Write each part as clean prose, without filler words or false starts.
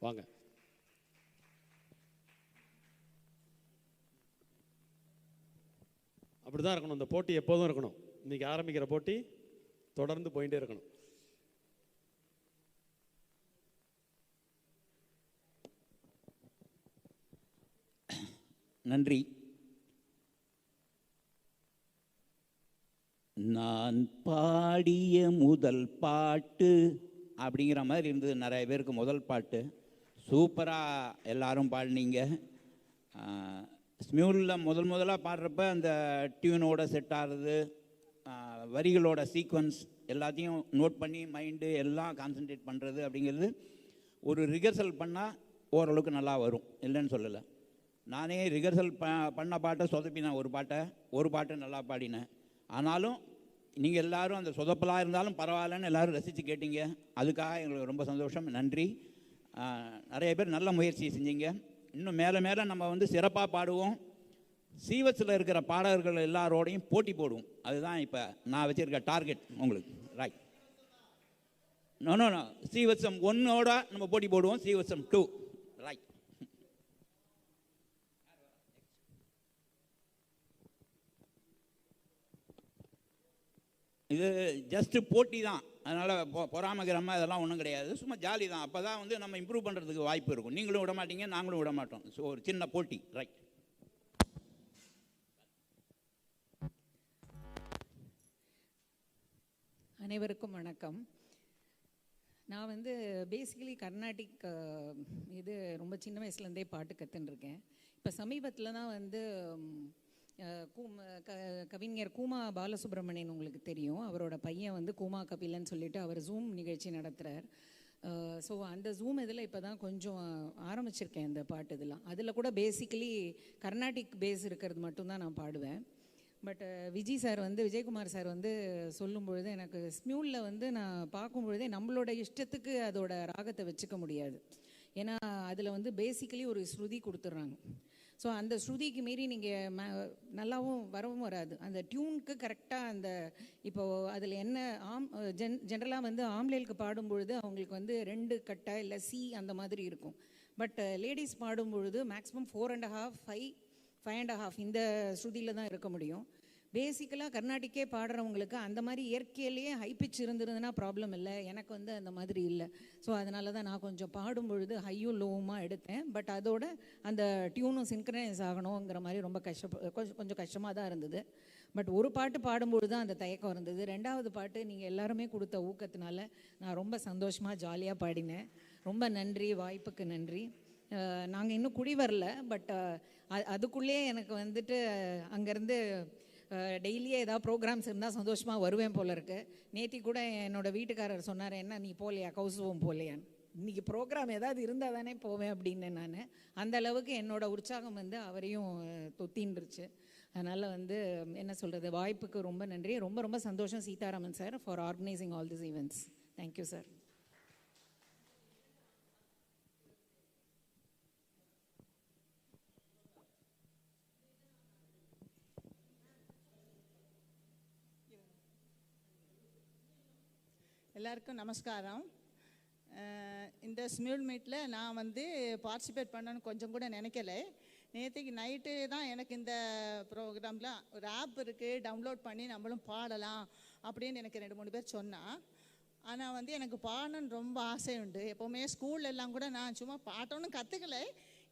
வாங்க. அப்படி தான் இருக்கணும். இந்த போட்டி எப்போதும் இருக்கணும். இன்றைக்கி ஆரம்பிக்கிற போட்டி தொடர்ந்து போயிட்டே இருக்கணும். நன்றி. நான் பாடிய முதல் பாட்டு அப்படிங்கிற மாதிரி இருந்தது. நிறைய பேருக்கு முதல் பாட்டு சூப்பராக எல்லாரும் பாடினீங்க. ஸ்மியூலில் முதலாக பாடுறப்ப அந்த டியூனோட செட் ஆகிறது, வரிகளோட சீக்வன்ஸ் எல்லாத்தையும் நோட் பண்ணி மைண்டு எல்லாம் கான்சன்ட்ரேட் பண்ணுறது அப்படிங்கிறது ஒரு ரிஹர்சல் பண்ணால் ஓரளவுக்கு நல்லா வரும், இல்லைன்னு சொல்லலை. நானே ரிஹர்சல் பண்ண பாட்டை சொதப்பினேன். ஒரு பாட்டை நல்லா பாடினேன். ஆனாலும் நீங்கள் எல்லோரும் அந்த சொதப்பலாக இருந்தாலும் பரவாயில்லன்னு எல்லோரும் ரசித்து கேட்டீங்க. அதுக்காக எங்களுக்கு ரொம்ப சந்தோஷம், நன்றி. நிறைய பேர் நல்ல முயற்சி செஞ்சீங்க. இன்னும் மேலே மேலே நம்ம சிறப்பாக பாடுவோம். சீவஸில் இருக்கிற பாடகர்கள் எல்லாரோடையும் போட்டி போடுவோம். அதுதான் இப்போ நான் வச்சுருக்க டார்கெட் உங்களுக்கு. ரைட். நோ சீவசம் 1ஓட நம்ம போட்டி போடுவோம். சீவசம் 2. ரைட். இது ஜஸ்ட்டு போட்டி தான். அதனால் பொறாமகிராம அதெல்லாம் ஒன்றும் கிடையாது. சும்மா ஜாலி தான். அப்போ தான் நம்ம இம்ப்ரூவ் பண்ணுறதுக்கு வாய்ப்பு இருக்கும். நீங்களும் விட மாட்டீங்க, நாங்களும் விட மாட்டோம். ஸோ ஒரு சின்ன போட்டி. ரைட். அனைவருக்கும் வணக்கம். நான் பேசிக்கலி கர்நாடிக் இது ரொம்ப சின்ன வயசுலேருந்தே பாட்டு கற்றுன்ருக்கேன். இப்போ சமீபத்தில் தான் கவிஞர் கூமா பாலசுப்ரமணியன் உங்களுக்கு தெரியும். அவரோட பையன் கூமா கபிலன்னு சொல்லிட்டு அவர் ஜூம் நிகழ்ச்சி நடத்துகிறார். ஸோ அந்த ஜூம் இதில் இப்போ தான் கொஞ்சம் ஆரம்பிச்சிருக்கேன் இந்த பாட்டு இதெல்லாம். அதில் கூட பேசிக்கலி கர்நாடிக் பேஸ் இருக்கிறது மட்டும்தான் நான் பாடுவேன். பட் விஜயகுமார் சார் சொல்லும்பொழுது எனக்கு ஸ்மியூலில் நான் பார்க்கும்பொழுதே நம்மளோட இஷ்டத்துக்கு அதோட ராகத்தை வச்சுக்க முடியாது. ஏன்னா அதில் பேசிக்கலி ஒரு ஸ்ருதி கொடுத்துட்றாங்க. ஸோ அந்த ஸ்ருதிக்கு மீறி நீங்கள் நல்லாவும் வரவும் வராது. அந்த டியூனுக்கு கரெக்டாக அந்த இப்போது அதில் என்ன ஜென்ரலாக ஆம்பளைகளுக்கு பாடும்பொழுது அவங்களுக்கு 2 கட்டை இல்லை சி அந்த மாதிரி இருக்கும். பட் லேடிஸ் பாடும்பொழுது மேக்ஸிமம் 4.5, 5.5 இந்த ஸ்ருதியில் தான் இருக்க முடியும். பேசிக்கலாக கர்நாடிக்கே பாடுறவங்களுக்கு அந்த மாதிரி இயற்கையிலேயே ஹை பிச் இருந்திருந்ததுன்னா ப்ராப்ளம் இல்லை. எனக்கு அந்த மாதிரி இல்லை. ஸோ அதனால தான் நான் கொஞ்சம் பாடும்பொழுது ஹையும் லோவுமாக எடுத்தேன். பட் அதோட அந்த டியூனும் சின்க்ரனைஸ் ஆகணுங்கிற மாதிரி ரொம்ப கொஞ்சம் கஷ்டமாக தான் இருந்தது. பட் ஒரு பாட்டு பாடும்பொழுது தான் அந்த தயக்கம் இருந்தது. 2வது பாட்டு நீங்கள் எல்லாருமே கொடுத்த ஊக்கத்தினால நான் ரொம்ப சந்தோஷமாக ஜாலியாக பாடினேன். ரொம்ப நன்றி, வாய்ப்புக்கு நன்றி. நாங்கள் இன்னும் குடி வரல. பட் அதுக்குள்ளேயே எனக்கு அங்கேருந்து டெய்லியே ஏதாவது ப்ரோக்ராம்ஸ் இருந்தால் சந்தோஷமாக வருவேன் போல இருக்கு. நேற்று கூட என்னோடய வீட்டுக்காரர் சொன்னார், என்ன நீ போகலையா, கௌசவம் போகலையான்னு. இன்றைக்கி ப்ரோக்ராம் ஏதாவது இருந்தால் தானே போவேன் அப்படின்னு. நான் அந்த அளவுக்கு என்னோடய உற்சாகம் அவரையும் தொத்தின்றுச்சு. அதனால் என்ன சொல்கிறது, வாய்ப்புக்கு ரொம்ப நன்றி. ரொம்ப ரொம்ப சந்தோஷம் Sitharaman sir for organising all this events. Thank you sir. எல்லாருக்கும் நமஸ்காரம். இந்த ஸ்மியூல் மீட்டில் நான் பார்ட்டிசிபேட் பண்ணணும்னு கொஞ்சம் கூட நினைக்கல. நேற்றுக்கு நைட்டு தான் எனக்கு இந்த ப்ரோக்ராமில் ஒரு ஆப் இருக்குது, டவுன்லோட் பண்ணி நம்மளும் பாடலாம் அப்படின்னு எனக்கு 2-3 பேர் சொன்னால். ஆனால் எனக்கு பாடணுன்னு ரொம்ப ஆசை உண்டு. எப்போவுமே ஸ்கூல்ல எல்லாம் கூட நான் சும்மா பாட்டோன்னு கற்றுக்கல,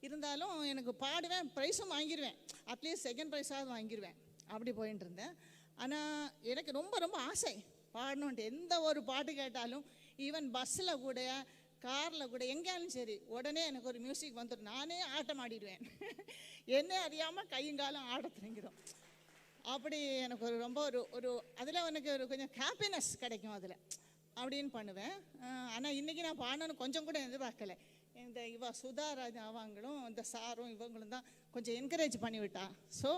இருந்தாலும் எனக்கு பாடுவேன், ப்ரைஸும் வாங்கிடுவேன், அட்லீஸ்ட் செகண்ட் ப்ரைஸாவது வாங்கிடுவேன், அப்படி போயிட்டு இருந்தேன். ஆனால் எனக்கு ரொம்ப ரொம்ப ஆசை பாடணுன்ட்டு. எந்த ஒரு பாட்டு கேட்டாலும், ஈவன் பஸ்ஸில் கூட காரில் கூட எங்கேயாலும் சரி, உடனே எனக்கு ஒரு மியூசிக் வந்துடும், நானே ஆட்டம் ஆடிடுவேன். என்ன அறியாமல் கையங்காலம் ஆட தொடங்கிடும். அப்படி எனக்கு ஒரு ரொம்ப ஒரு அதில் எனக்கு ஒரு கொஞ்சம் ஹாப்பினஸ் கிடைக்கும் அதில், அப்படின்னு பண்ணுவேன். ஆனால் இன்றைக்கி நான் பாடணுன்னு கொஞ்சம் கூட எதிர்பார்க்கலை. இந்த சுதா ராஜா அவங்களும் இந்த சாரும் இவங்களும் தான் கொஞ்சம் என்கரேஜ் பண்ணிவிட்டா. ஸோ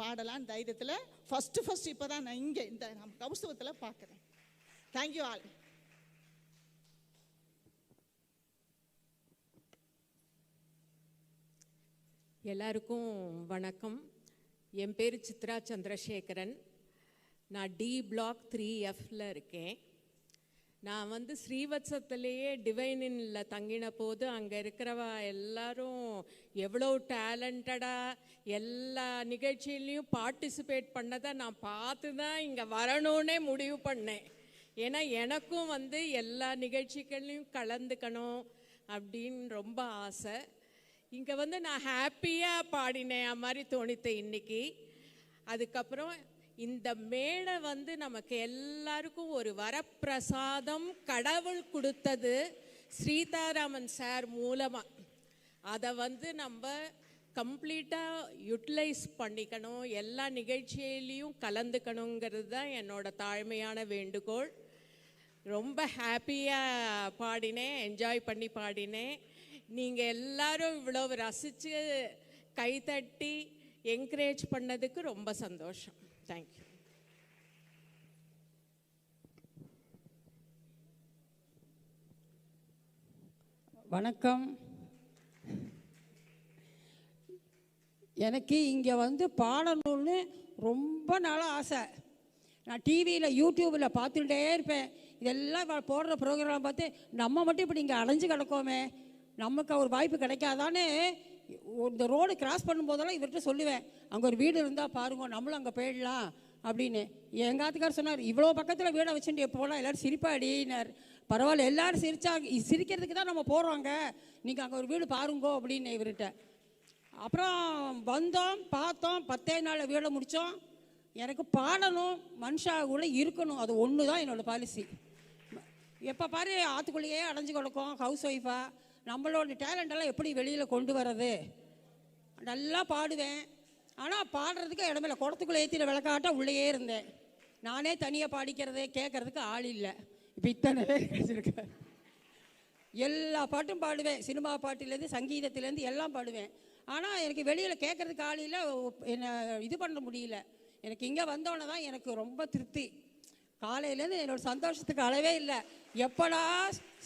பாடலான்னு தைரியத்தில் ஃபஸ்ட்டு இப்போ தான் நான் இங்கே இந்த நம்ம கௌசவத்தில் பார்க்குறேன். Thank you all. எல்லாருக்கும் வணக்கம். என் பேர் சித்ரா சந்திரசேகரன். நான் D Block 3Fல இருக்கேன். நான் வந்து ஸ்ரீவத்சத்திலேயே டிவைனில் தங்கின போது அங்கே இருக்கிறவ எல்லாரும் எவ்வளோ டேலண்டடாக எல்லா நிகழ்ச்சியிலையும் பார்ட்டிசிபேட் பண்ணதை நான் பார்த்து தான் இங்கே வரணும்னே முடிவு பண்ணேன். ஏன்னா எனக்கும் வந்து எல்லா நிகழ்ச்சிகள்லையும் கலந்துக்கணும் அப்படின்னு ரொம்ப ஆசை. இங்கே வந்து நான் ஹாப்பியாக பாடினேன் மாதிரி தோணித்து இன்னைக்கு. அதுக்கப்புறம் இந்த மேடை வந்து நமக்கு எல்லாருக்கும் ஒரு வரப்பிரசாதம் கடவுள் கொடுத்தது சீதாராமன் சார் மூலமாக. அதை வந்து நம்ம கம்ப்ளீட்டாக யூட்டிலைஸ் பண்ணிக்கணும், எல்லா நிகழ்ச்சியிலையும் கலந்துக்கணுங்கிறது தான் என்னோட தாழ்மையான வேண்டுகோள். ரொம்ப ஹாப்பியாக பாடினேன், என்ஜாய் பண்ணி பாடினேன். நீங்கள் எல்லாரும் இவ்வளோ ரசித்து கைத்தட்டி என்கரேஜ் பண்ணதுக்கு ரொம்ப சந்தோஷம். தேங்க்யூ. வணக்கம். எனக்கு இங்கே வந்து பாடணும்னு ரொம்ப நாளாக ஆசை. நான் டிவியில் யூடியூப்பில் பார்த்துட்டே இருப்பேன். இதெல்லாம் போடுற ப்ரோக்ராம் பார்த்து நம்ம மட்டும் இப்படி இங்கே அடைஞ்சு கிடக்கோமே, நமக்கு ஒரு வாய்ப்பு கிடைக்காதானே இந்த ரோடு கிராஸ் பண்ணும்போதெல்லாம் இவர்கிட்ட சொல்லுவேன், அங்கே ஒரு வீடு இருந்தால் பாருங்க, நம்மளும் அங்கே போயிடலாம் அப்படின்னு. எங்கள் ஆத்துக்கார் சொன்னார், இவ்வளோ பக்கத்தில் வீடை வச்சுட்டு எப்போலாம் எல்லோரும் சிரிப்பாடினார். பரவாயில்ல, எல்லோரும் சிரிக்கிறதுக்கு தான் நம்ம போகிறோங்க, நீங்கள் அங்கே ஒரு வீடு பாருங்கோ அப்படின்னு இவர்கிட்ட. அப்புறம் வந்தோம், பார்த்தோம், 10 நாளில் வீடை முடித்தோம். எனக்கு பாடணும், மனுஷாவுக்குள்ள இருக்கணும், அது ஒன்று தான் என்னோடய பாலிசி. எப்போ பாரு ஆற்றுக்குள்ளேயே அடைஞ்சு கிடக்கும் ஹவுஸ் ஒய்ஃபாக. நம்மளோட டேலண்டெல்லாம் எப்படி வெளியில் கொண்டு வர்றது? நல்லா பாடுவேன், ஆனால் பாடுறதுக்கு இடமில்ல. குடத்துக்குள்ளே ஏற்றின விளக்காட்ட உள்ளேயே இருந்தேன். நானே தனியாக பாடிக்கிறது கேட்குறதுக்கு ஆள் இல்லை. இப்போ இத்தனை பேர் கிடைச்சிருக்கேன். எல்லா பாட்டும் பாடுவேன், சினிமா பாட்டுலேருந்து சங்கீதத்துலேருந்து எல்லாம் பாடுவேன். ஆனால் எனக்கு வெளியில் கேட்குறதுக்கு ஆள் இல்லை, என்னை இது பண்ண முடியல. எனக்கு இங்கே வந்தோன்னே தான் எனக்கு ரொம்ப திருப்தி. காலையிலேருந்து என்னோட சந்தோஷத்துக்கு அளவே இல்லை.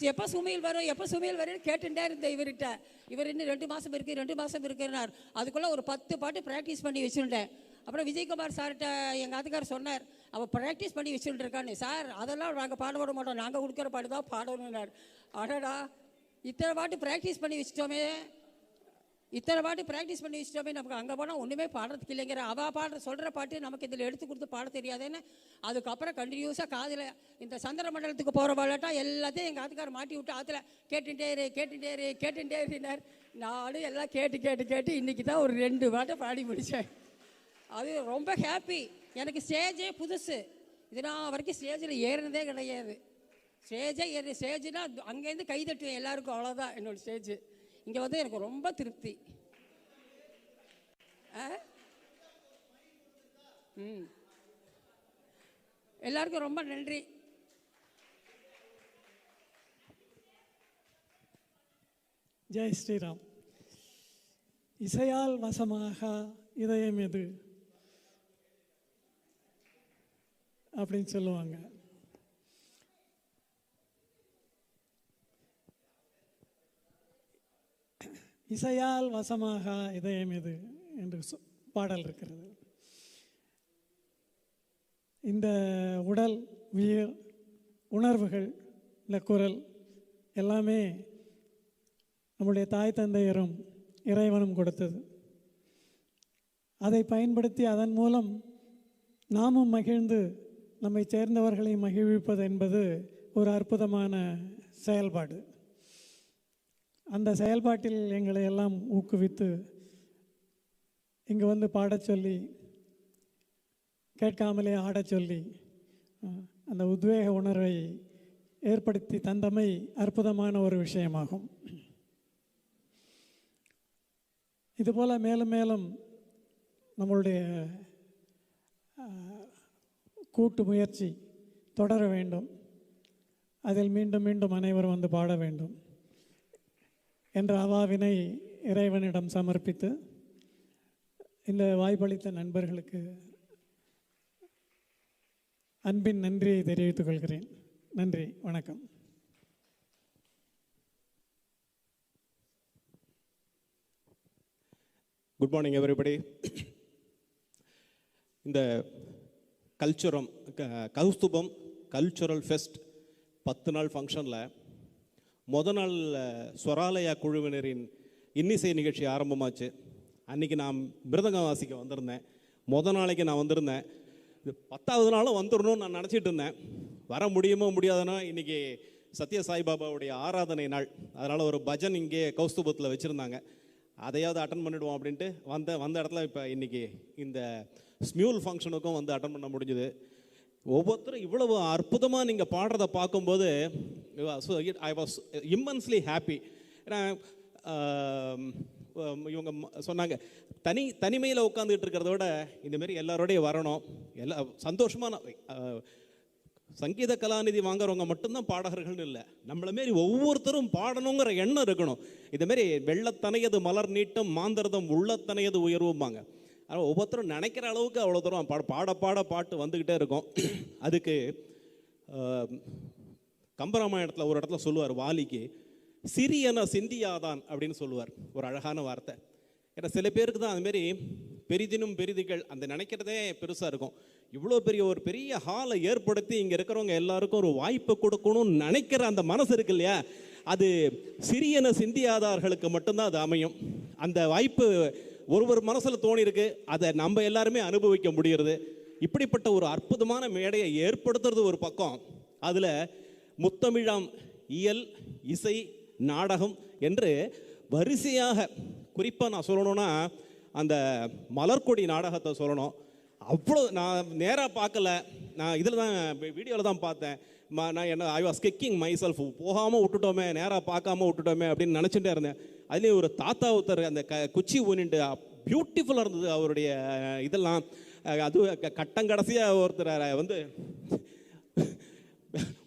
எப்போ சுமையில் வரும், எப்போ சுமையில் வரும்னு கேட்டுட்டே இருந்தேன் இவர்கிட்ட. இவர் இன்னும் 2 மாதம் இருக்குது, 2 மாதம் இருக்குன்னார். அதுக்குள்ளே ஒரு 10 பாட்டு ப்ராக்டிஸ் பண்ணி வச்சுருந்தேன். அப்புறம் விஜயகுமார் சார்கிட்ட எங்கள் ஆத்துக்கார் சொன்னார், அவள் ப்ராக்டிஸ் பண்ணி வச்சுட்டு இருக்கான்னு. சார் அதெல்லாம் நாங்கள் பாட விட மாட்டோம், நாங்கள் கொடுக்குற பாட்டு தான் பாடணுன்னார். அடடா, இத்தனை பாட்டு ப்ராக்டிஸ் பண்ணி வச்சுட்டோமே, நமக்கு அங்கே போனால் ஒன்றுமே பாடுறதுக்கு இல்லைங்கிற. அவள் சொல்கிற பாட்டு நமக்கு இதில் எடுத்து கொடுத்து பாட தெரியாதுன்னு அதுக்கப்புறம் கண்டினியூஸாக காதில் இந்த சந்திர மண்டலத்துக்கு போகிற பாடட்டா எல்லாத்தையும் எங்கள் ஆத்துக்கார் மாட்டி விட்டு ஆற்றுல கேட்டுட்டே இருந்தார். நானும் எல்லாம் கேட்டு இன்றைக்கி தான் ஒரு 2 பாட்டை பாடி முடித்தேன். அது ரொம்ப ஹாப்பி. எனக்கு ஸ்டேஜே புதுசு. இது நான் வரைக்கும் ஸ்டேஜில் ஏறினதே கிடையாது. ஸ்டேஜ்னா அங்கேருந்து கை தட்டுவேன் எல்லாருக்கும், அவ்வளோதான் என்னோடய ஸ்டேஜ். இங்கே வந்து எனக்கு ரொம்ப திருப்தி. எல்லாருக்கும் ரொம்ப நன்றி. ஜெய் ஸ்ரீராம். இசையால் வசமாக இதயம் எது அப்படின்னு சொல்லுவாங்க. இசையால் வசமாக இதயம் எது என்று பாடல் இருக்கிறது. இந்த உடல், உயிர், உணர்வுகள், இந்த குரல் எல்லாமே நம்முடைய தாய் தந்தையரும் இறைவனும் கொடுத்தது. அதை பயன்படுத்தி அதன் மூலம் நாமும் மகிழ்ந்து நம்மை சேர்ந்தவர்களை மகிழ்விப்பது என்பது ஒரு அற்புதமான செயல்பாடு. அந்த செயல்பாட்டில் எங்களை எல்லாம் ஊக்குவித்து இங்கே வந்து பாடச் சொல்லி, கேட்காமலே ஆடச் சொல்லி, அந்த உத்வேக உணர்வை ஏற்படுத்தி தந்தமை அற்புதமான ஒரு விஷயமாகும். இதுபோல் மேலும் மேலும் நம்மளுடைய கூட்டு முயற்சி தொடர வேண்டும். அதில் மீண்டும் மீண்டும் அனைவரும் வந்து பாட வேண்டும் என்ற அவாவினை இறைவனிடம் சமர்ப்பித்து இந்த வாய்ப்பளித்த நண்பர்களுக்கு அன்பின் நன்றியை தெரிவித்துக் கொள்கிறேன். நன்றி, வணக்கம். Good morning everybody. இந்த கௌஸ்துபம் கல்ச்சுரல் ஃபெஸ்ட் 10 நாள் ஃபங்க்ஷனில் நாள் ஸ்வராலயா குழுவினரின் இன்னிசை நிகழ்ச்சி ஆரம்பமாச்சு. அன்றைக்கி நான் மிருதங்கம் வாசிக்க வந்திருந்தேன். நாளைக்கு நான் வந்திருந்தேன். இது 10வது நாளும் வந்துடணும்னு நான் நினச்சிட்டு இருந்தேன். வர முடியுமோ முடியாதுன்னா இன்றைக்கி சத்ய சாய்பாபாவுடைய ஆராதனை நாள், அதனால் ஒரு பஜன் இங்கே கௌஸ்துபத்தில் வச்சுருந்தாங்க. அதையாவது அட்டன் பண்ணிவிடுவோம் அப்படின்ட்டு வந்த இடத்துல இப்போ இன்றைக்கி இந்த ஸ்மியூல் ஃபங்க்ஷனுக்கும் வந்து அட்டன் பண்ண முடிஞ்சுது. ஒவ்வொருத்தரும் இவ்வளவு அற்புதமாக நீங்கள் பாடுறதை பார்க்கும்போது ஐ வாஸ் இம்மன்ஸ்லி ஹாப்பி. ஏன்னா இவங்க சொன்னாங்க, தனிமையில் உட்காந்துக்கிட்டு இருக்கிறத விட இந்தமாரி எல்லாரோடையும் வரணும், எல்லா சந்தோஷமான சங்கீத கலாநிதி வாங்குறவங்க மட்டும்தான் பாடகர்கள்னு இல்லை, நம்மளை மாரி ஒவ்வொருத்தரும் பாடணுங்கிற எண்ணம் இருக்கணும். இதுமாரி வெள்ளத்தனையது மலர் நீட்டம் மாந்தரதம் உள்ளத்தனையது உயர்வும்பாங்க. ஆனால் ஒவ்வொருத்தரும் நினைக்கிற அளவுக்கு அவ்வளோ தூரம் பாட பாட்டு வந்துக்கிட்டே இருக்கும். அதுக்கு கம்பராமாயணத்தில் ஒரு இடத்துல சொல்லுவார், வாலிக்கு சிறியன சிந்தியாதான் அப்படின்னு சொல்லுவார். ஒரு அழகான வார்த்தை. ஏன்னா சில பேருக்கு தான் அதுமாரி பெரிதினும் பெரிதிகள் அந்த நினைக்கிறதே பெருசாக இருக்கும். இவ்வளோ ஒரு பெரிய ஹாலை ஏற்படுத்தி இங்கே இருக்கிறவங்க எல்லாருக்கும் ஒரு வாய்ப்பு கொடுக்கணும்னு நினைக்கிற அந்த மனசு இருக்கு இல்லையா, அது சிறியன சிந்தியாதார்களுக்கு மட்டும்தான் அது அமையும். அந்த வாய்ப்பு ஒரு மனசில் தோணியிருக்கு, அதை நம்ம எல்லாருமே அனுபவிக்க முடிகிறது. இப்படிப்பட்ட ஒரு அற்புதமான மேடையை ஏற்படுத்துறது ஒரு பக்கம், அதில் முத்தமிழாம் இயல் இசை நாடகம் என்று வரிசையாக குறிப்பாக நான் சொல்லணும்னா அந்த மலர்கொடி நாடகத்தை சொல்லணும். அவ்வளோ நான் நேராக பார்க்கல, நான் இதில் தான் வீடியோவில் தான் பார்த்தேன். நான் I was kicking my self, போகாமல் விட்டுட்டோமே, நேராக பார்க்காம விட்டுட்டோமே அப்படின்னு நினச்சிட்டே இருந்தேன். அதுலேயும் ஒரு தாத்தா ஒருத்தர் அந்த குச்சி ஊனிட்டு பியூட்டிஃபுல்லாக இருந்தது அவருடைய இதெல்லாம். அது கட்டங்கடைசியாக ஒருத்தர் வந்து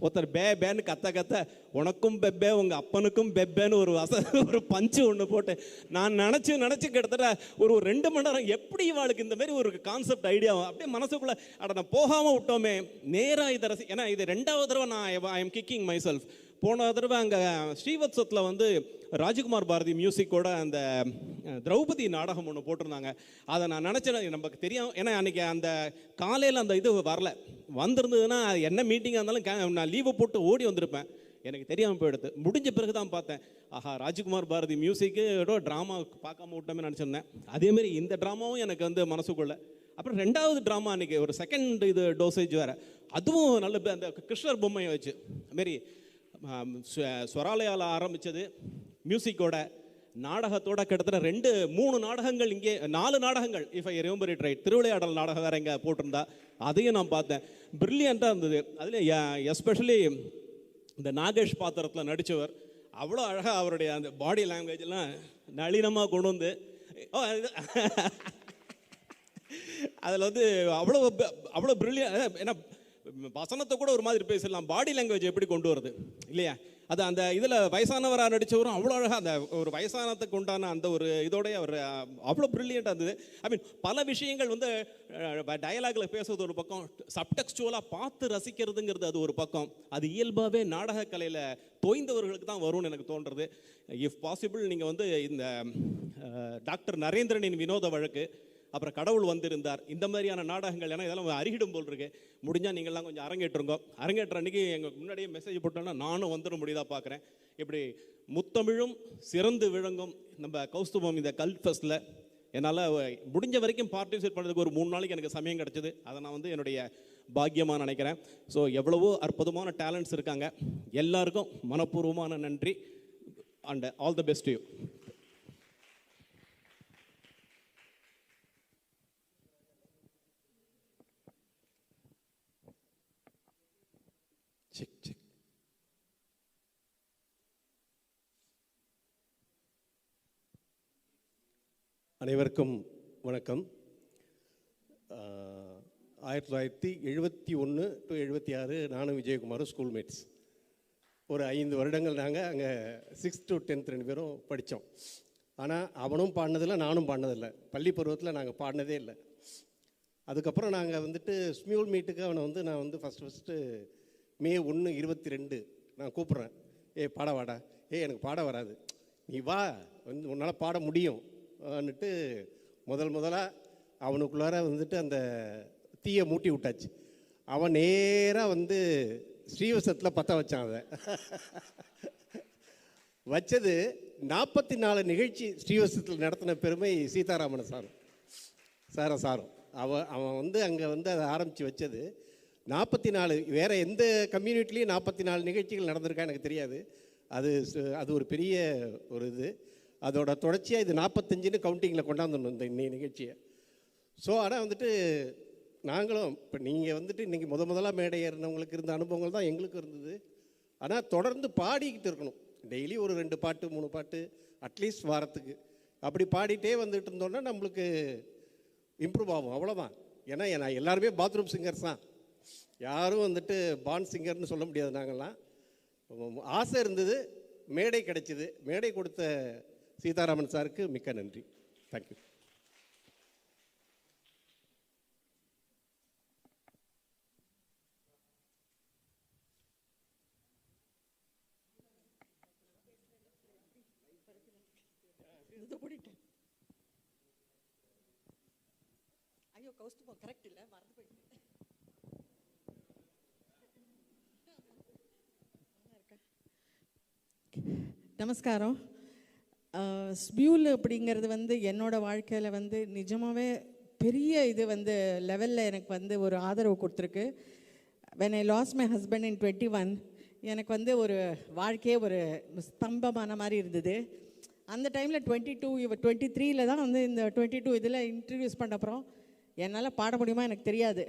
ஒருத்தர் பேன்னு கத்த உனக்கும் பெப்பே உங்கள் அப்பனுக்கும் பெப்பேன்னு ஒரு பஞ்சு ஒன்று போட்டு நான் நினச்சி கிட்டத்தட்ட ஒரு 2 மணி நேரம் எப்படி இவாளுக்கு இந்த மாதிரி ஒரு கான்செப்ட் ஐடியா அப்படியே மனசுக்குள்ளே நான் போகாமல் விட்டோமே, நேராக இதை ஏன்னா இது 2வது தடவை நான் I am kicking my self. போன தடவை அங்கே ஸ்ரீவத்சத்தில் வந்து ராஜ்குமார் பாரதி மியூசிக்கோட அந்த திரௌபதி நாடகம் ஒன்று போட்டிருந்தாங்க. அதை நான் நினச்சேன் நமக்கு தெரியும், ஏன்னா அன்றைக்கி அந்த காலையில் அந்த இது வரல, வந்திருந்ததுன்னா என்ன மீட்டிங்காக இருந்தாலும் நான் லீவை போட்டு ஓடி வந்திருப்பேன். எனக்கு தெரியாமல் போயிடுது. முடிஞ்ச பிறகு தான் பார்த்தேன், ஆஹா ராஜ்குமார் பாரதி மியூசிக்கு ட்ராமா பார்க்காம விட்டோமே நினச்சிருந்தேன். அதேமாரி இந்த ட்ராமாவும் எனக்கு வந்து மனசுக்குள்ளே. அப்புறம் 2வது ட்ராமா அன்றைக்கி ஒரு செகண்ட் இது டோசேஜ் வேறு, அதுவும் நல்ல அந்த கிருஷ்ணர் பொம்மையை வச்சு மாரி ஸ்வராலயாவில் ஆரம்பித்தது மியூசிக்கோட நாடகத்தோட கிட்டத்தட்ட 2-3 நாடகங்கள், இங்கே 4 நாடகங்கள் if I remember it right. Thiruvilaiyadal நாடகம் வேறு இங்கே போட்டிருந்தா, அதையும் நான் பார்த்தேன். பிரில்லியண்ட்டாக இருந்தது. அதில் எஸ்பெஷலி இந்த நாகேஷ் பாத்திரத்தில் நடித்தவர் அவ்வளோ அழகாக அவருடைய அந்த பாடி லாங்குவேஜெல்லாம் நளினமாக கொண்டு வந்து அதில் வந்து அவ்வளோ பிரில்லியன். ஏன்னா வசனத்தை கூட ஒரு மாதிரி பேசலாம், பாடி லாங்குவேஜ் எப்படி கொண்டு வருது இல்லையா, அது அந்த இதில் வயசானவராக நடித்தவரும் அவ்வளோ அழகாக அந்த ஒரு வயசானத்துக்கு உண்டான அந்த ஒரு இதோடைய அவர் அவ்வளோ ப்ரில்லியண்ட்டாக இருந்தது. ஐ மீன் பல விஷயங்கள் வந்து டயலாகில் பேசுறது ஒரு பக்கம், சப்டெக்ஸ்டுவலாக பார்த்து ரசிக்கிறதுங்கிறது அது ஒரு பக்கம். அது இயல்பாகவே நாடக கலையில் தோய்ந்தவர்களுக்கு தான் வரும்னு எனக்கு தோன்றுறது. இஃப் பாசிபிள் நீங்கள் வந்து இந்த டாக்டர் நரேந்திரனின் வினோத வழக்கு, அப்புறம் கடவுள் வந்திருந்தார், இந்த மாதிரியான நாடகங்கள், ஏன்னா இதெல்லாம் அருகிடும் போல் இருக்கு, முடிஞ்சால் நீங்கள்லாம் கொஞ்சம் அரங்கேற்றுங்க. அரங்கேற்ற அன்றைக்கி எங்களுக்கு முன்னாடியே மெசேஜ் போட்டோன்னா நானும் வந்துட முடியுதா பார்க்குறேன். இப்படி முத்தமிழும் சிறந்து விளங்கும் நம்ம கௌஸ்துபம் இந்த கல்ட் ஃபெஸ்ட்டில் என்னால் முடிஞ்ச வரைக்கும் பார்ட்டிசிபேட் பண்ணுறதுக்கு ஒரு 3 நாளைக்கு எனக்கு சமயம் கிடச்சிது. அதை நான் வந்து என்னுடைய பாக்கியமாக நினைக்கிறேன். ஸோ எவ்வளவோ அற்புதமான டேலண்ட்ஸ் இருக்காங்க. எல்லாருக்கும் மனப்பூர்வமான நன்றி and all the best to you. அனைவருக்கும் வணக்கம். 1971 to 76 நானும் விஜயகுமாரும் ஸ்கூல்மேட்ஸ். ஒரு 5 வருடங்கள் நாங்கள் அங்கே 6th to 10th 2 பேரும் படித்தோம். ஆனால் அவனும் பாடினதில்லை, நானும் பாடினதில்லை. பள்ளி பருவத்தில் நாங்கள் பாடினதே இல்லை. அதுக்கப்புறம் நாங்கள் வந்துட்டு ஸ்மியூல் மீட்டுக்கு அவனை வந்து நான் வந்து ஃபஸ்ட்டு May 1, 22 நான் கூப்பிட்றேன், பாட வாடா, எனக்கு பாட வராது, நீ வா வந்து உன்னால் பாட முடியும் ன்னுட்டு முதலாக அவனுக்குள்ளார வந்துட்டு அந்த தீயை மூட்டி விட்டாச்சு. அவன் நேராக வந்து ஸ்ரீவசத்தில் பற்ற வச்சான். அதை வச்சது 44 நிகழ்ச்சி ஸ்ரீவசத்தில் நடத்தின பெருமை சீதாராமன் சாரும். அவன் வந்து அங்கே வந்து அதை ஆரம்பித்து வச்சது 44. வேறு எந்த கம்யூனிட்டிலையும் 44 நிகழ்ச்சிகள் நடந்திருக்கா எனக்கு தெரியாது. அது ஒரு பெரிய ஒரு இது. அதோட தொடர்ச்சியாக இது 45ன்னு கவுண்டிங்கில் கொண்டாந்துடணும் இந்த நிகழ்ச்சியை. ஸோ ஆனால் வந்துட்டு நாங்களும் இப்போ நீங்கள் வந்துட்டு இன்றைக்கி முதலாக மேடை ஏறினவங்களுக்கு இருந்த அனுபவங்கள் தான் எங்களுக்கும் இருந்தது. ஆனால் தொடர்ந்து பாடிக்கிட்டு இருக்கணும். டெய்லி ஒரு 2 பாட்டு 3 பாட்டு அட்லீஸ்ட் வாரத்துக்கு அப்படி பாடிட்டே வந்துட்டு இருந்தோன்னா நம்மளுக்கு இம்ப்ரூவ் ஆகும். அவ்வளோதான். ஏன்னா எல்லாருமே பாத்ரூம் சிங்கர்ஸ் தான், யாரும் வந்துட்டு பான் சிங்கர்னு சொல்ல முடியாது. நாங்கள்லாம் ஆசை இருந்தது, மேடை கிடைச்சிது. மேடை கொடுத்த சீதாராமன் சாருக்கு மிக்க நன்றி. தேங்க்யூ. ஐயோ கௌஸ்துபா கரெக்ட் இல்லை, மறந்து போயிட்டு. நமஸ்காரம். ஸ்பியூல் அப்படிங்கிறது வந்து என்னோடய வாழ்க்கையில் வந்து நிஜமாகவே பெரிய இது வந்து லெவலில் எனக்கு வந்து ஒரு ஆதரவு கொடுத்துருக்கு. When I lost my husband in 21 எனக்கு வந்து ஒரு வாழ்க்கையே ஒரு ஸ்தம்பமான மாதிரி இருந்தது. அந்த டைமில் 23 தான் வந்து இந்த 22 இதில் இன்ட்ரடியூஸ் பண்ண அப்புறம் என்னால் பாட முடியுமா எனக்கு தெரியாது.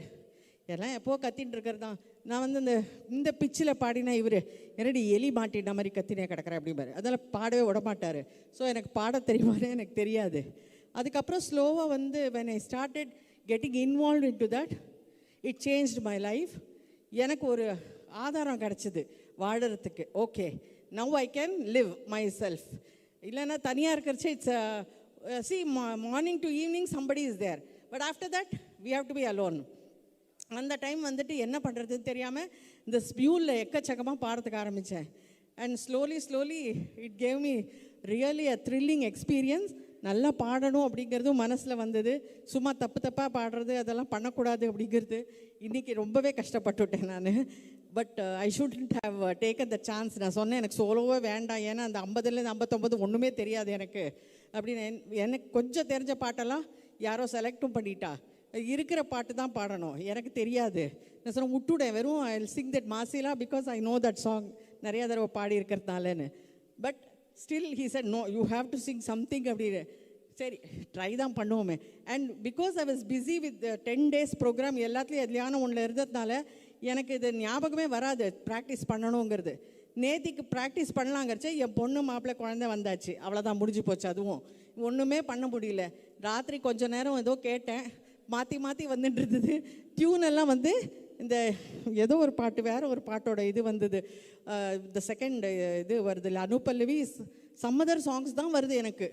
எல்லாம் எப்போது கத்தின்னு இருக்கிறது தான். நான் வந்து இந்த பிச்சில் பாடினா இவர் என்னடி எலி மாட்டின மாதிரி கத்தினே கிடக்கிறேன் அப்படிம்பாரு. அதெல்லாம் பாடவே விடமாட்டார். ஸோ எனக்கு பாட தெரியுமான்னு எனக்கு தெரியாது. அதுக்கப்புறம் ஸ்லோவாக வந்து when I started getting involved into that, it changed my life. எனக்கு ஒரு ஆதாரம் கிடச்சிது வாழறதுக்கு. Okay, now I can live myself. இல்லைன்னா தனியாக இருக்கிறச்சு it's morning to evening somebody is there, but after that we have to be alone. அந்த time வந்துட்டு என்ன பண்ணுறதுன்னு தெரியாமல் இந்த ஸ்பியூலில் எக்கச்சக்கமாக பாடுறதுக்கு ஆரம்பித்தேன். And slowly it gave me really a thrilling experience. நல்லா பாடணும் அப்படிங்கிறதும் மனசில் வந்தது. சும்மா தப்பாக பாடுறது அதெல்லாம் பண்ணக்கூடாது அப்படிங்கிறது இன்றைக்கி ரொம்பவே கஷ்டப்பட்டுவிட்டேன் நான். But I shouldn't have taken the chance. நான் சொன்னேன் எனக்கு சோலோவே வேண்டாம், ஏன்னா அந்த 50லேருந்து 59 ஒன்றுமே தெரியாது எனக்கு அப்படின்னு. எனக்கு கொஞ்சம் தெரிஞ்ச பாட்டெல்லாம் யாரோ செலக்டும் பண்ணிட்டா, இருக்கிற பாட்டு தான் பாடணும், எனக்கு தெரியாது. நான் சொன்னேன் விட்டுவிடேன், வெறும் I will sing that Masila because I know that song, நிறையா தடவை பாடி இருக்கிறதுனாலன்னு. But still he said no, you have to sing something அப்படின்னு. சரி ட்ரை தான் பண்ணுவோமே. And because I was busy with 10 days programme, எல்லாத்துலேயும் எதுலையான ஒன்றில் இருந்ததுனால எனக்கு இது ஞாபகமே வராது ப்ராக்டிஸ் பண்ணணுங்கிறது. நேத்திக்கு ப்ராக்டிஸ் பண்ணலாங்கிறச்சே என் பொண்ணு மாப்பிள்ளை குழந்தை வந்தாச்சு, அவ்வளோதான் முடிஞ்சு போச்சு. அதுவும் ஒன்றுமே பண்ண முடியல. ராத்திரி கொஞ்ச நேரம் ஏதோ கேட்டேன், மாற்றி வந்துட்டு இருந்தது. டியூனெல்லாம் வந்து இந்த ஏதோ ஒரு பாட்டு வேறு ஒரு பாட்டோட இது வந்தது. இந்த செகண்ட் இது வருது இல்லை, அனுபல்லவி சம்மதர் சாங்ஸ் தான் வருது எனக்கு.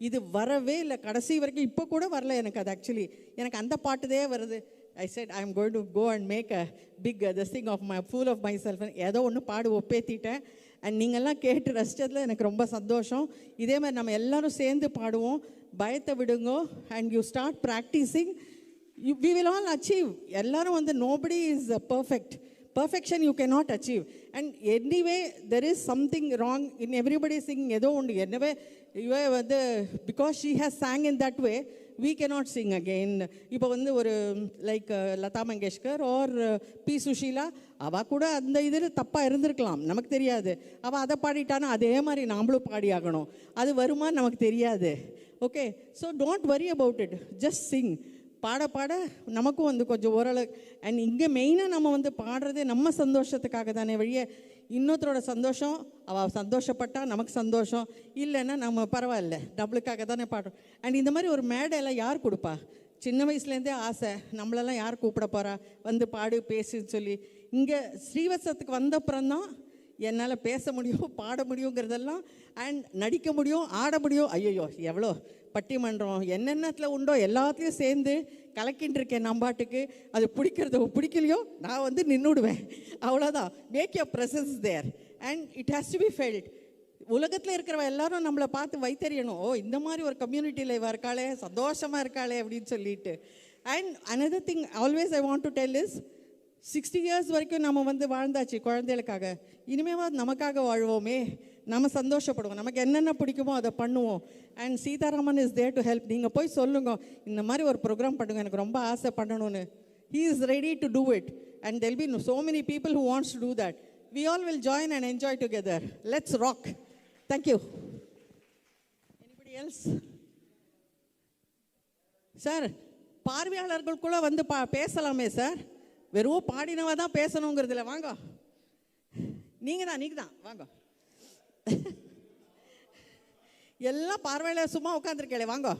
இது வரவே இல்லை கடைசி வரைக்கும், இப்போ கூட வரல எனக்கு. அது ஆக்சுவலி எனக்கு அந்த பாட்டுதே வருது. I said I am going to go and make a big this thing of my fool of myself. ஏதோ ஒன்று பாடு ஒப்பேத்திட்டேன். அண்ட் நீங்கள்லாம் கேட்டு ரசித்ததில் எனக்கு ரொம்ப சந்தோஷம். இதே மாதிரி நம்ம எல்லோரும் சேர்ந்து பாடுவோம். பயத்தை விடுங்கோ. And you start practising, we will all achieve. எல்லாரும் வந்து nobody is perfect. Perfection you cannot achieve. And anyway there is something wrong in everybody singing. ஏதோ ஒன்று என்னவே இவ வந்து because she has sang in that way we cannot sing again. இப்போ வந்து ஒரு like Lata Mangeshkar or P Susheela, அவள் கூட அந்த இதில் தப்பாக இருந்திருக்கலாம், நமக்கு தெரியாது. அவள் அதை பாடிட்டானா அதே மாதிரி நாமளும் பாடி ஆகணும். அது வருமானு நமக்கு தெரியாது. Okay, so don't worry about it, just Singh. பாட நமக்கும் வந்து கொஞ்சம் ஓரளவு. அண்ட் இங்கே மெயினாக நம்ம வந்து பாடுறதே நம்ம சந்தோஷத்துக்காக தானே வழியே இன்னொருத்தரோட சந்தோஷம், அவள் சந்தோஷப்பட்டால் நமக்கு சந்தோஷம், இல்லைன்னா நம்ம பரவாயில்ல, நம்மளுக்காக தானே பாடுறோம். அண்ட் இந்த மாதிரி ஒரு மேடையெல்லாம் யார் கொடுப்பா? சின்ன வயசுலேருந்தே ஆசை, நம்மளெல்லாம் யார் கூப்பிட போகிறா வந்து பாடு பேசுன்னு சொல்லி. இங்கே ஸ்ரீவத்சத்துக்கு வந்தப்புறம்தான் என்னால் பேச முடியும், பாட முடியுங்கிறதெல்லாம், அண்ட் நடிக்க முடியும், ஆட முடியும். ஐயோ எவ்வளோ பட்டிமன்றம் என்னென்னத்தில் உண்டோ எல்லாத்துலேயும் சேர்ந்து கலக்கின்னு இருக்கேன் நம்பாட்டுக்கு. அது பிடிக்கிறதோ பிடிக்கலையோ நான் வந்து நின்றுடுவேன், அவ்வளோதான். Make your presence there and it has to be felt. உலகத்தில் இருக்கிறவ எல்லாரும் நம்மளை பார்த்து வைத்தறியணும், ஓ இந்த மாதிரி ஒரு கம்யூனிட்டியில் இவ இருக்காளே, சந்தோஷமாக இருக்காளே அப்படின்னு சொல்லிட்டு. And another thing always I want to tell is 60 years வரைக்கும் நம்ம வந்து வாழ்ந்தாச்சு குழந்தைகளுக்காக. இனிமேவாது நமக்காக வாழ்வோமே, நம்ம சந்தோஷப்படுவோம், நமக்கு என்னென்ன பிடிக்குமோ அதை பண்ணுவோம். And Sitaraman is there to help. நீங்கள் போய் சொல்லுங்க, இந்த மாதிரி ஒரு ப்ரோக்ராம் பண்ணுங்க, எனக்கு ரொம்ப ஆசை பண்ணணும்னு. He is ready to do it and they'll be so many people who wants to do that. We all will join and enjoy together. Let's rock. Thank you. Anybody else? Sir, பார்வையாளர்களுக்குள்ள வந்து பேசலாமே sir. வெறும் பாடினவா தான் பேசணுங்கிறது இல்லை. வாங்க, நீங்கள் தான் வாங்க. எல்லாம் பார்வையாளர் சும்மா உட்காந்துருக்கே, வாங்க.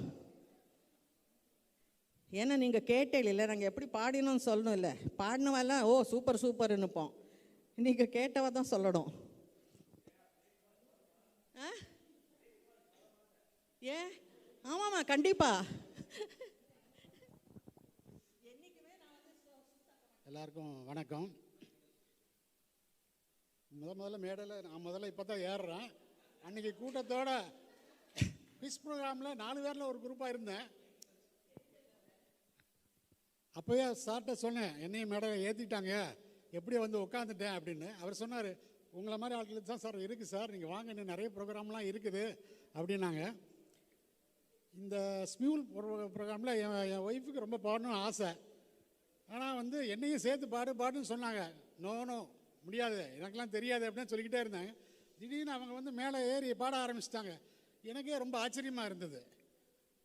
ஏன்னா நீங்கள் கேட்டே இல்லை, நாங்கள் எப்படி பாடினோம்னு சொல்லணும். இல்லை, பாடினவெல்லாம் ஓ சூப்பர் சூப்பர்னுப்போம். நீங்கள் கேட்டவா தான் சொல்லணும். ஏன்? ஆமாம்மா, கண்டிப்பாக. எல்லாருக்கும் வணக்கம். முதல்ல மேடையில் நான் முதல்ல இப்போ தான் ஏறுறேன். அன்றைக்கி கூட்டத்தோட குவிஸ் ப்ரோக்ராமில் 4 பேரில் ஒரு குரூப்பாக இருந்தேன். அப்போயே சார்கிட்ட சொன்னேன், என்னையும் மேடையில் ஏற்றிட்டாங்க, எப்படியோ வந்து உட்காந்துட்டேன் அப்படின்னு. அவர் சொன்னார், உங்களை மாதிரி ஆட்களுக்கு தான் சார் இருக்குது சார், நீங்கள் வாங்க, இன்னும் நிறைய ப்ரோக்ராம்லாம் இருக்குது அப்படின்னாங்க. இந்த ஸ்மியூல் ப்ரோக்ராமில் என் ஒய்ஃபுக்கு ரொம்ப பாடணும்னு ஆசை. ஆனால் வந்து என்னையும் சேர்த்து பாடுன்னு சொன்னாங்க. நோ முடியாது, எனக்கெல்லாம் தெரியாது அப்படின்னு சொல்லிக்கிட்டே இருந்தாங்க. திடீர்னு அவங்க வந்து மேலே ஏறி பாட ஆரம்பிச்சிட்டாங்க. எனக்கே ரொம்ப ஆச்சரியமாக இருந்தது.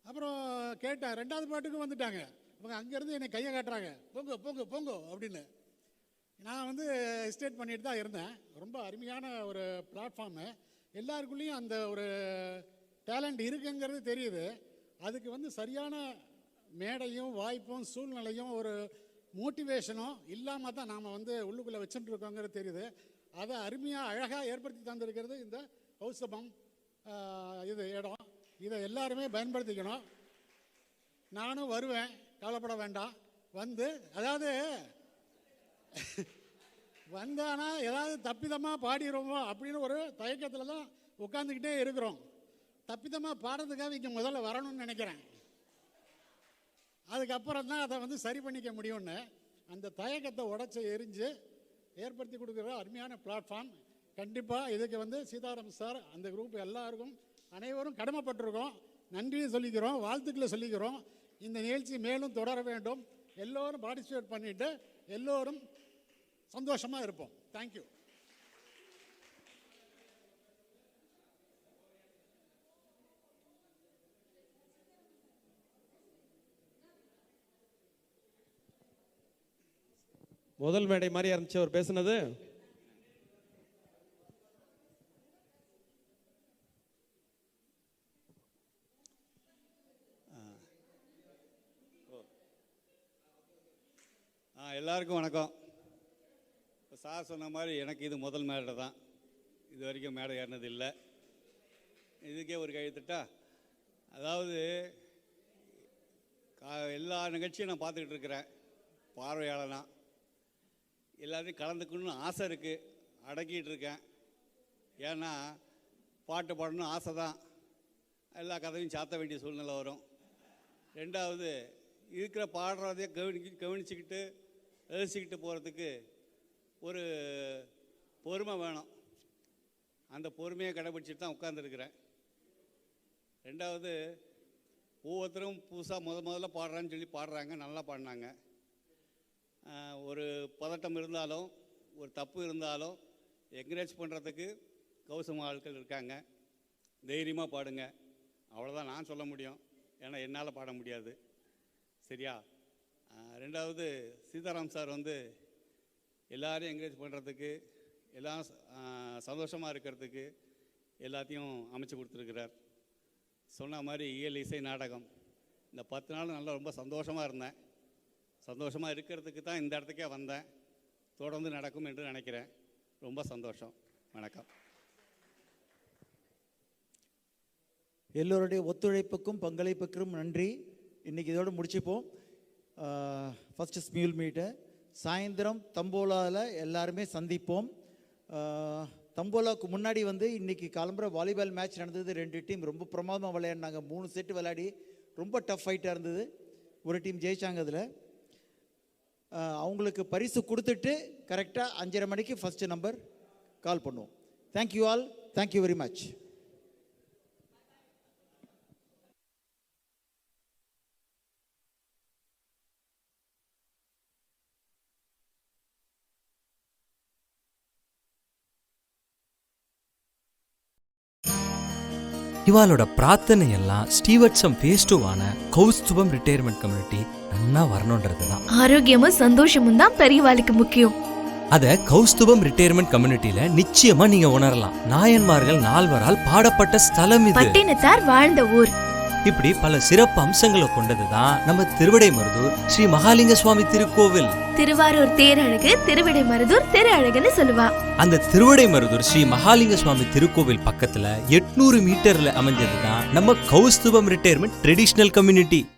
அப்புறம் கேட்டேன், 2வது பாட்டுக்கும் வந்துட்டாங்க. அவங்க அங்கேருந்து என்னை கையை காட்டுறாங்க, போங்க அப்படின்னு. நான் வந்து ஹெசிடேட் பண்ணிட்டு தான் இருந்தேன். ரொம்ப அருமையான ஒரு பிளாட்ஃபார்மு. எல்லாருக்குள்ளேயும் அந்த ஒரு டேலண்ட் இருக்குங்கிறது தெரியுது. அதுக்கு வந்து சரியான மேடையும் வாய்ப்பும் சூழ்நிலையும் ஒரு மோட்டிவேஷனும் இல்லாமல் தான் நாம் வந்து உள்ளுக்குள்ளே வச்சுட்டு இருக்கோங்கிறது தெரியுது. அதை அருமையாக அழகாக ஏற்படுத்தி தந்திருக்கிறது இந்த கௌசபம் இது இடம். இதை எல்லாருமே பயன்படுத்திக்கணும். நானும் வருவேன், கவலைப்பட வேண்டாம். வந்து அதாவது வந்தானா ஏதாவது தப்பிதமாக பாடிடுவோமோ அப்படின்னு ஒரு தயக்கத்தில் தான் உட்காந்துக்கிட்டே இருக்கிறோம். தப்பிதமாக பாடுறதுக்காக இங்கே முதல்ல வரணும்னு நினைக்கிறேன். அதுக்கப்புறம் தான் அதை வந்து சரி பண்ணிக்க முடியும்னு அந்த தயக்கத்தை உடச்சி எரிஞ்சு ஏற்படுத்தி கொடுக்குற அருமையான பிளாட்ஃபார்ம். கண்டிப்பாக இதுக்கு வந்து சீதாராம் சார், அந்த குரூப் எல்லாருக்கும் அனைவரும் கடமைப்பட்டிருக்கோம். நன்றியை சொல்லிக்கிறோம், வாழ்த்துக்களை சொல்லிக்கிறோம். இந்த நிகழ்ச்சி மேலும் தொடர வேண்டும். எல்லோரும் பார்ட்டிசிபேட் பண்ணிவிட்டு எல்லோரும் சந்தோஷமாக இருப்போம். தேங்க்யூ. முதல் மேடை மாதிரி இருந்துச்சு அவர் பேசுனது. எல்லாருக்கும் வணக்கம். இப்போ சார் சொன்ன மாதிரி எனக்கு இது முதல் மேடை தான். இது வரைக்கும் மேடை ஏறினது இல்லை. இதுக்கே ஒரு கையெழுத்துட்டா. அதாவது எல்லா நிகழ்ச்சியும் நான் பார்த்துக்கிட்டு இருக்கிறேன். பார்வையாளனா எல்லாத்தையும் கலந்துக்கணும்னு ஆசை இருக்குது, அடக்கிட்டு இருக்கேன். ஏன்னா பாட்டு பாடணும்னு ஆசை தான், எல்லா கதையும் சாத்த வேண்டிய சூழ்நிலை வரும். 2வது இருக்கிற பாடுறதையே கவனிச்சுக்கிட்டு ரசிச்சுக்கிட்டு போகிறதுக்கு ஒரு பொறுமை வேணும். அந்த பொறுமையை கடைபிடிச்சிட்டு தான் உட்காந்துருக்கிறேன். 2வது ஒவ்வொருத்தரும் புதுசாக முதல்ல பாடுறான்னு சொல்லி பாடுறாங்க, நல்லா பாடினாங்க. ஒரு பதட்டம் இருந்தாலும் ஒரு தப்பு இருந்தாலும் என்கரேஜ் பண்ணுறதுக்கு கௌசம ஆட்கள் இருக்காங்க. தைரியமாக பாடுங்க, அவ்வளோதான் நான் சொல்ல முடியும். ஏன்னா என்னால் பாட முடியாது. சரியா? 2வது சீதாராம் சார் வந்து எல்லாரையும் என்கரேஜ் பண்ணுறதுக்கு, எல்லாம் சந்தோஷமாக இருக்கிறதுக்கு எல்லாத்தையும் அமைச்சு கொடுத்துருக்கிறார். சொன்ன மாதிரி இயல் இசை நாடகம் இந்த 10 நாள் நல்லா ரொம்ப சந்தோஷமாக இருந்தேன். சந்தோஷமாக இருக்கிறதுக்கு தான் இந்த இடத்துக்கே வந்தேன். தொடர்ந்து நடக்கும் என்று நினைக்கிறேன். ரொம்ப சந்தோஷம். வணக்கம். எல்லோருடைய ஒத்துழைப்புக்கும் பங்களிப்புக்கும் நன்றி. இன்றைக்கி இதோடு முடிச்சுப்போம். ஃபஸ்ட்டு ஸ்மியூல் மீட்டை சாயந்தரம் தம்போலாவில் எல்லாருமே சந்திப்போம். தம்போலாவுக்கு முன்னாடி வந்து இன்றைக்கி காலம்புற வாலிபால் மேட்ச் நடந்தது. 2 டீம் ரொம்ப பிரமாதமாக விளையாடினாங்க. 3 செட்டு விளையாடி ரொம்ப டஃப் ஃபைட்டாக இருந்தது. ஒரு டீம் ஜெயிச்சாங்க. அதில் அவங்களுக்கு பரிசு கொடுத்துட்டு கரெக்டாக 5:30 மணிக்கு ஃபஸ்ட்டு நம்பர் கால் பண்ணுவோம். Thank you all, thank you very much. இவாளோட பிரார்த்தனை எல்லாம் ஸ்டீவர்ட்சம் ஃபேஸ் 2 கௌஸ்துபம் ரிட்டையர்மெண்ட் கம்யூனிட்டி நன்னா வரணுன்றது தான். ஆரோக்கியமும் சந்தோஷமும் தான் பெரியவாளுக்கு முக்கியம். அத கௌஸ்துபம் ரிட்டையர்மெண்ட் கம்யூனிட்டியில நிச்சயமா நீங்க உணரலாம். நாயன்மார்கள் 4வரால் பாடப்பட்ட ஸ்தலம் இது. பட்டினத்தார் வாழ்ந்த ஊர். இப்படி பல சிறப்பு அம்சங்களை கொண்டதுதான் நம்ம திருவிடைமருதூர் ஸ்ரீ மகாலிங்க சுவாமி திருக்கோவில். திருவாரூர் தேரழகு, திருவிடைமருதூர் திரு அழகுன்னு சொல்லுவா. அந்த திருவிடைமருதூர் ஸ்ரீ மகாலிங்க சுவாமி திருக்கோவில் பக்கத்துல 800 மீட்டர்ல அமைஞ்சதுதான் நம்ம கௌஸ்துபம் ரிட்டையர்மெண்ட் ட்ரெடிஷனல் கம்யூனிட்டி.